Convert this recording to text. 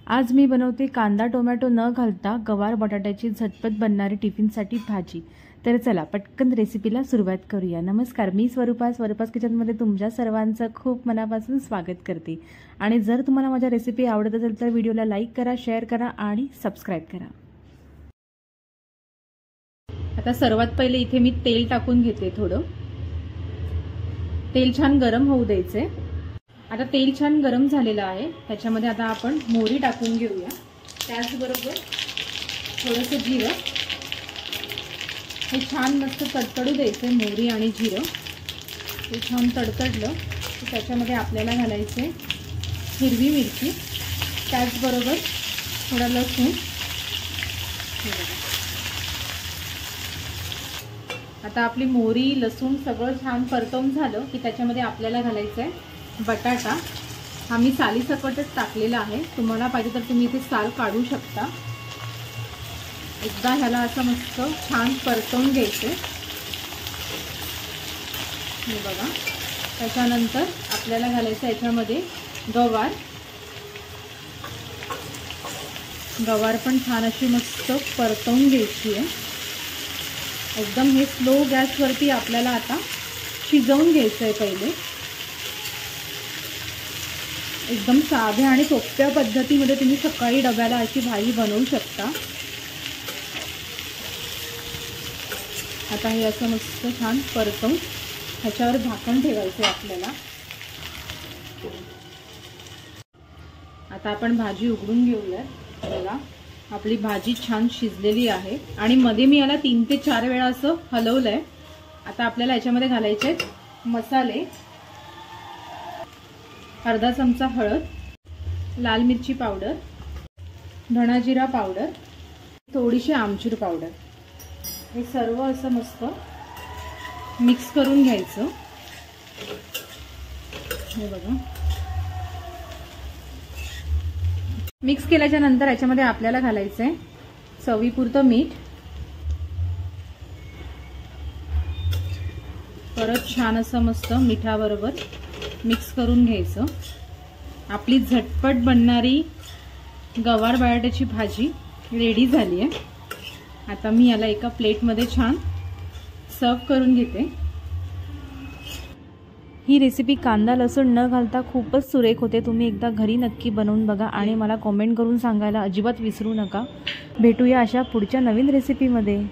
आज मी बनवते कांदा टोमॅटो न घालता गवार बटाट्याची झटपट बनणारी टिफिनसाठी भाजी। तर चला पटकन रेसिपीला सुरुवात करूया। नमस्कार, मी स्वरूपास किचनमध्ये तुमच्या सर्वांचं खूप मनापासून स्वागत करते। आणि जर तुम्हाला माझ्या रेसिपी आवडत असेल तर व्हिडिओला लाईक करा, शेअर करा आणि सबस्क्राइब करा। आता सर्वात पहिले इथे मी तेल टाकून घेते। थोडं तेल छान गरम होऊ द्यायचे। आता तेल छान गरम झालेलं आहे, त्याच्यामध्ये आता आपण मोहरी टाकून घेऊया। त्याचबरोबर थोडंसं जिरं, हे छान मस्त तडतडू द्यायचे। मोहरी आणि जिरं हे छान तडतडलं की त्याच्यामध्ये आपल्याला घालायचे हिरवी मिरची, त्याचबरोबर थोडा लसूण। आता आपली मोहरी लसूण सगळं छान परतवून झालं की त्याच्यामध्ये आपल्याला घालायचं आहे बटाटा। हा मी सालीसकटच टाकलेला आहे, तुम्हाला पाहिजे तर तुम्ही इथे साल काढू शकता। एकदा ह्याला असं मस्त छान परतवून घ्यायचे। हे बघा, त्याच्यानंतर आपल्याला घालायचं याच्यामध्ये गवार पण छान अशी मस्त परतवून घ्यायची आहे। एकदम हे स्लो गॅसवरती आपल्याला आता शिजवून घ्यायचं आहे। पहिले एकदम साध्या आणि सोप्या पद्धतीमध्ये तुम्ही सकाळी डब्याला अशी भाजी बनवू शकता। आता हे असं मस्त छान परतवून ह्याच्यावर झाकण ठेवायचं आपल्याला। आता आपण भाजी उघडून घेऊया। बघा, आपली भाजी छान शिजलेली आहे आणि मध्ये मी याला 3 ते 4 वेळा असं हलवलंय। आता आपल्याला याच्यामध्ये घालायचे मसाले। अर्धा चमचा हळद, लाल मिरची पावडर, धना जिरा पावडर, थोडीशी आमचूर पावडर। हे सर्व असं मस्त मिक्स करून घ्यायचं। हे बघा, मिक्स केल्याच्या नंतर याच्यामध्ये आपल्याला घालायचंय चवीपुरतं मीठ। परत छान असं मस्त मिठाबरोबर मिक्स करून घ्यायचं। आपली झटपट बनणारी गवार बटाट्याची भाजी रेडी झाली आहे। आता मी याला एका प्लेटमध्ये छान सर्व करून घेते। ही रेसिपी कांदा लसूण न घालता खूपच सुरेख होते। तुम्ही एकदा घरी नक्की बनवून बघा आणि मला कमेंट करून सांगायला अजिबात विसरू नका। भेटूया अशा पुढच्या नवीन रेसिपीमध्ये।